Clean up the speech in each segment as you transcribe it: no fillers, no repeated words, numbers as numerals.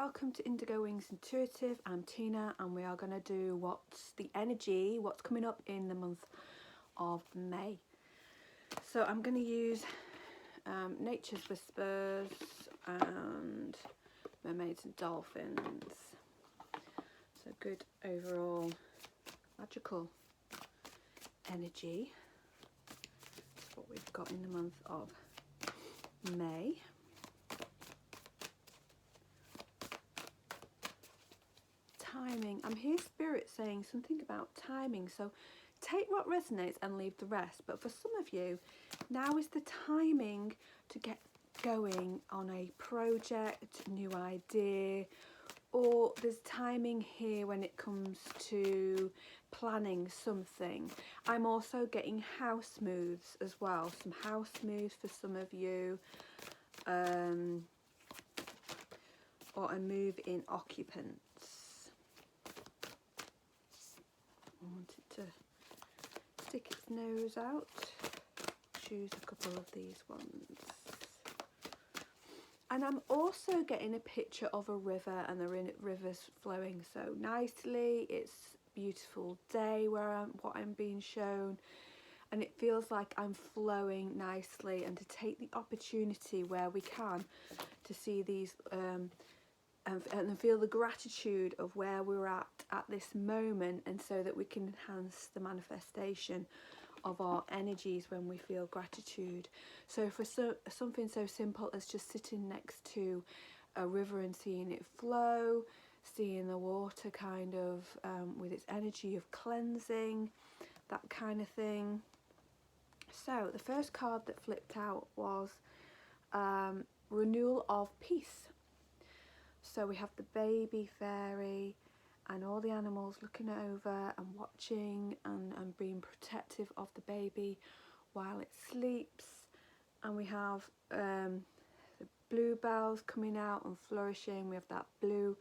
welcome to Indigo Wings Intuitive. I'm Tina and we are going to do what's coming up in the month of May. So I'm going to use Nature's Whispers and Mermaids and Dolphins. So good overall magical energy. That's what we've got in the month of May. Timing. I'm hearing Spirit saying something about timing, so take what resonates and leave the rest. But for some of you, now is the timing to get going on a project, new idea, or there's timing here when it comes to planning something. I'm also getting house moves as well, some house moves for some of you, or a move in occupants. I want it to stick its nose out. Choose a couple of these ones. And I'm also getting a picture of a river, and the river's flowing so nicely. It's a beautiful day what I'm being shown, and it feels like I'm flowing nicely, and to take the opportunity where we can to see these and feel the gratitude of where we're at this moment, and so that we can enhance the manifestation of our energies when we feel gratitude. So for something so simple as just sitting next to a river and seeing it flow, seeing the water kind of with its energy of cleansing, that kind of thing. So the first card that flipped out was Renewal of Peace. So we have the baby fairy and all the animals looking over and watching and being protective of the baby while it sleeps. And we have the bluebells coming out and flourishing. We have that blue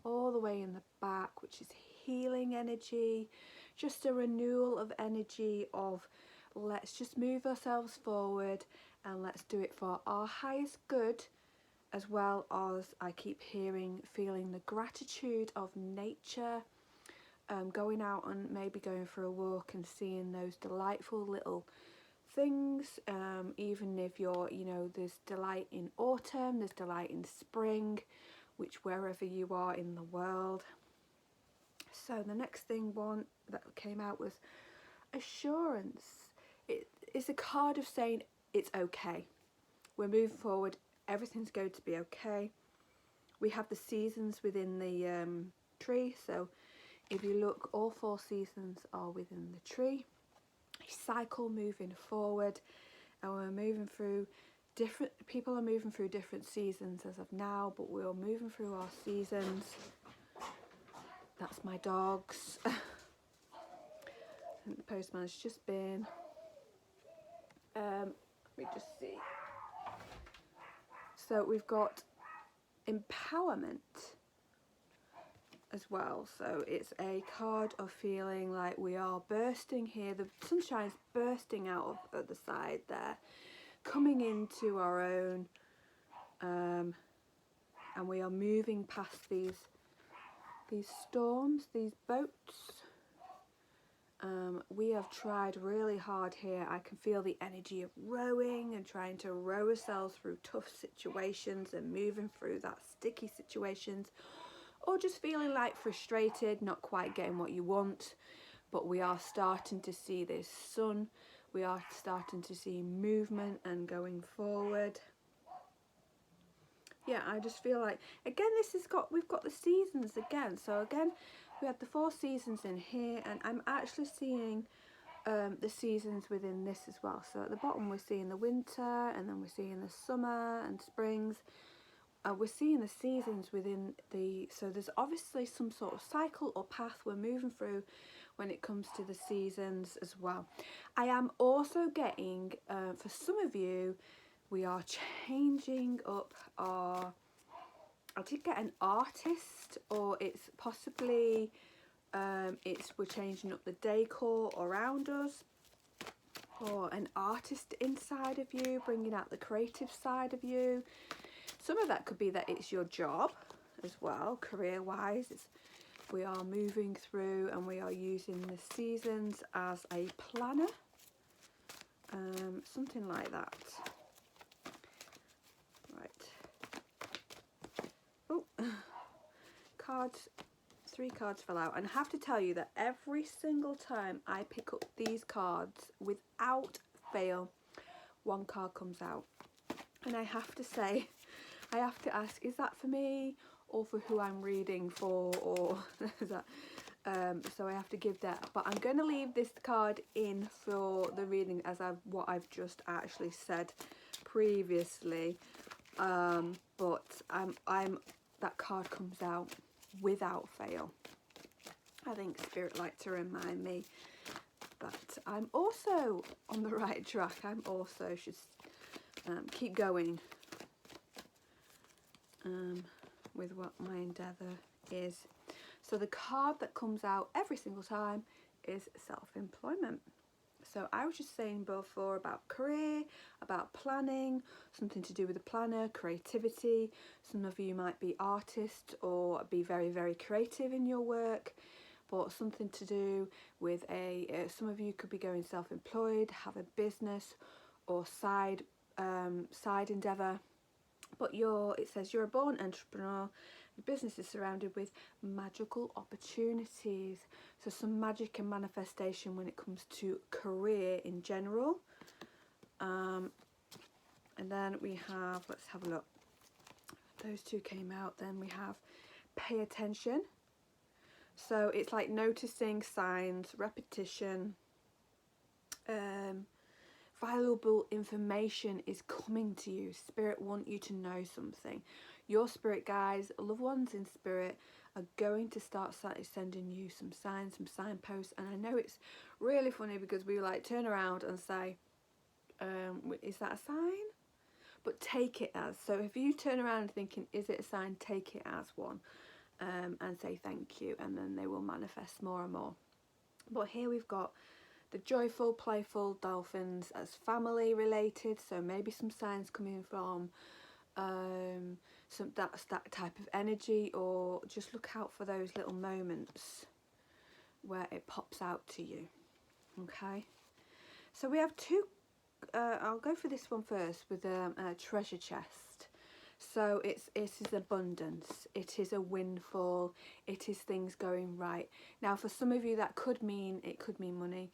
all the way in the back, which is healing energy, just a renewal of energy of let's just move ourselves forward and let's do it for our highest good, as well as I keep feeling the gratitude of nature, going out and maybe going for a walk and seeing those delightful little things, even if you're, there's delight in autumn, there's delight in spring, which wherever you are in the world. So the next one that came out was assurance. It's a card of saying it's okay, we're moving forward, everything's going to be okay. We have the seasons within the tree, so if you look, all 4 seasons are within the tree. A cycle moving forward, and we're moving through people are moving through different seasons as of now, but we're moving through our seasons. That's my dogs. I think the postman's just been. Let me just see. So we've got empowerment as well. So it's a card of feeling like we are bursting here. The sunshine's bursting out of the side there, coming into our own, and we are moving past these storms, these boats. We have tried really hard here. I can feel the energy of rowing and trying to row ourselves through tough situations and moving through that sticky situations, or just feeling like frustrated, not quite getting what you want. But we are starting to see this sun. We are starting to see movement and going forward. Yeah, I just feel like, again, we've got the seasons again. So again, we had the 4 seasons in here, and I'm actually seeing the seasons within this as well. So at the bottom we're seeing the winter, and then we're seeing the summer and springs. We're seeing the seasons within so there's obviously some sort of cycle or path we're moving through when it comes to the seasons as well. I am also getting, for some of you, we are changing up I did get an artist, or it's possibly, we're changing up the decor around us, or an artist inside of you, bringing out the creative side of you. Some of that could be that it's your job as well, career-wise. We are moving through and we are using the seasons as a planner, something like that. Right. Oh, cards. 3 cards fell out, and I have to tell you that every single time I pick up these cards, without fail, 1 card comes out, and I have to say, I have to ask, is that for me or for who I'm reading for, or is that so I have to give that, but I'm going to leave this card in for the reading as what I've just actually said previously, but I'm that card comes out without fail. I think Spirit like to remind me that I'm also on the right track. I'm also should keep going with what my endeavour is. So the card that comes out every single time is self-employment. So I was just saying before about career, about planning, something to do with the planner, creativity. Some of you might be artists or be very, very creative in your work, but something to do with some of you could be going self-employed, have a business or side endeavour. But it says you're a born entrepreneur. Your business is surrounded with magical opportunities. So some magic and manifestation when it comes to career in general. And then we have, let's have a look. Those 2 came out. Then we have pay attention. So it's like noticing signs, repetition, valuable information is coming to you. Spirit want you to know something. Your spirit guides, loved ones in spirit, are going to start sending you some signs, some signposts. And I know it's really funny because we like turn around and say, is that a sign? But take it as. So if you turn around thinking, is it a sign? Take it as one, and say thank you, and then they will manifest more and more. But here we've got the joyful, playful dolphins as family related, so maybe some signs coming from that type of energy, or just look out for those little moments where it pops out to you. Okay, so we have 2. I'll go for this one first with a treasure chest. So it is abundance, it is a windfall, it is things going right. Now for some of you that could mean money,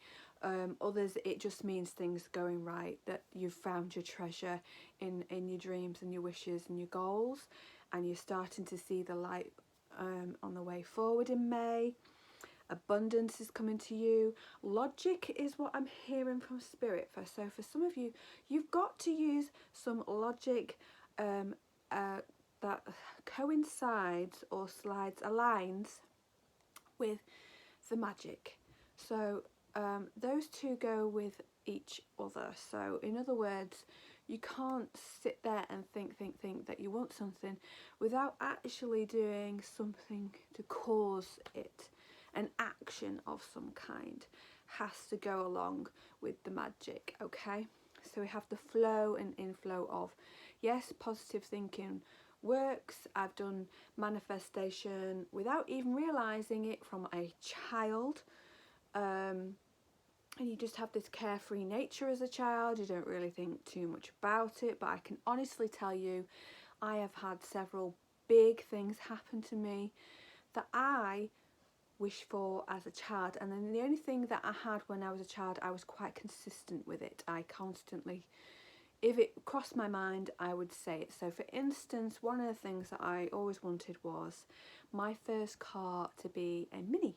others it just means things going right, that you've found your treasure in your dreams and your wishes and your goals, and you're starting to see the light on the way forward in May. Abundance is coming to you. Logic is what I'm hearing from Spirit. So for some of you, you've got to use some logic that coincides or aligns with the magic. So those 2 go with each other. So in other words, you can't sit there and think that you want something without actually doing something to cause it. An action of some kind has to go along with the magic. Okay, so we have the flow and inflow of, yes, positive thinking works. I've done manifestation without even realizing it from a child, and you just have this carefree nature as a child. You don't really think too much about it, but I can honestly tell you I have had several big things happen to me that I wish for as a child, and then the only thing that I had when I was a child, I was quite consistent with it. I constantly, if it crossed my mind, I would say it. So for instance, one of the things that I always wanted was my first car to be a Mini.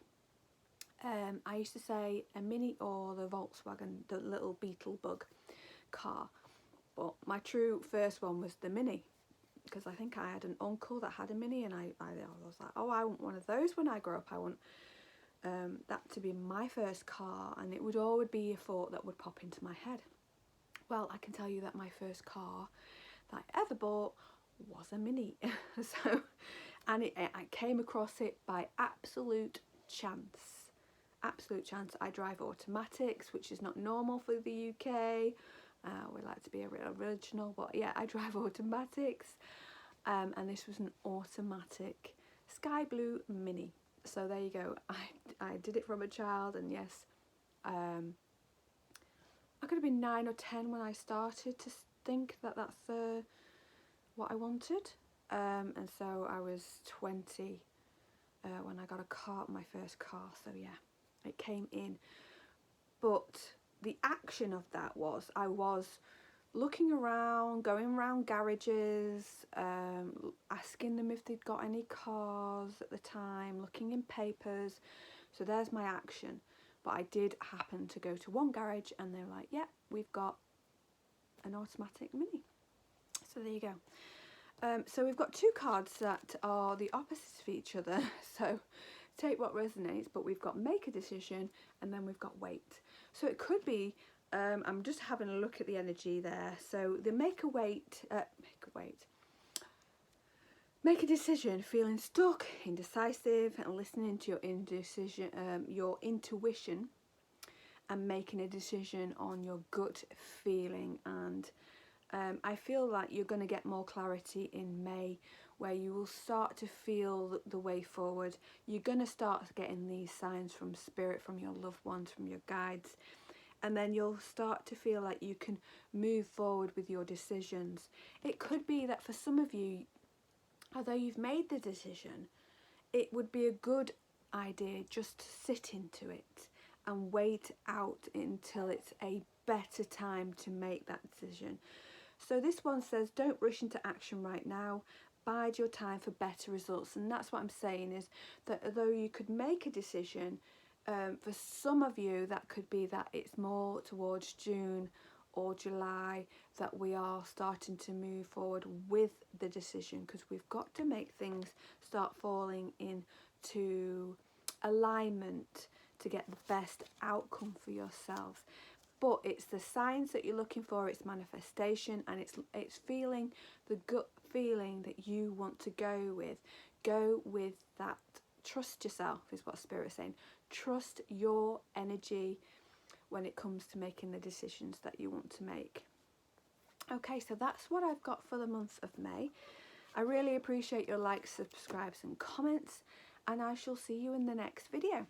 I used to say a Mini or the Volkswagen, the little Beetle Bug car, but my true first one was the Mini, because I think I had an uncle that had a Mini, and I was like, oh, I want one of those when I grow up. I want that to be my first car, and it would always be a thought that would pop into my head. Well, I can tell you that my first car that I ever bought was a Mini. So, and I came across it by absolute chance. Absolute chance. I drive automatics, which is not normal for the UK. We like to be a bit original, but yeah, I drive automatics. and this was an automatic sky blue mini. So there you go. I did it from a child, and yes, I could have been 9 or 10 when I started to think that that's what I wanted, and so I was 20 when I got my first car. So yeah, it came in. But the action of that was, I was looking around, going around garages, asking them if they'd got any cars at the time, looking in papers. So there's my action. But I did happen to go to one garage and they were like, yeah, we've got an automatic mini. So there you go. So we've got 2 cards that are the opposites of each other. So take what resonates, but we've got make a decision and then we've got wait. So it could be, I'm just having a look at the energy there. So the make a decision, feeling stuck, indecisive, and listening to your intuition, and making a decision on your gut feeling. And I feel like you're going to get more clarity in May, where you will start to feel the way forward. You're going to start getting these signs from spirit, from your loved ones, from your guides, and then you'll start to feel like you can move forward with your decisions. It could be that for some of you, although you've made the decision, it would be a good idea just to sit into it and wait out until it's a better time to make that decision. So this one says, don't rush into action right now. Bide your time for better results. And that's what I'm saying, is that although you could make a decision, for some of you that could be that it's more towards June or July that we are starting to move forward with the decision, because we've got to make things start falling into alignment to get the best outcome for yourself. But it's the signs that you're looking for, it's manifestation, and it's feeling the gut feeling that you want to go with that. Trust yourself is what Spirit's saying. Trust your energy when it comes to making the decisions that you want to make. Okay, so that's what I've got for the month of May. I really appreciate your likes, subscribes and comments, and I shall see you in the next video.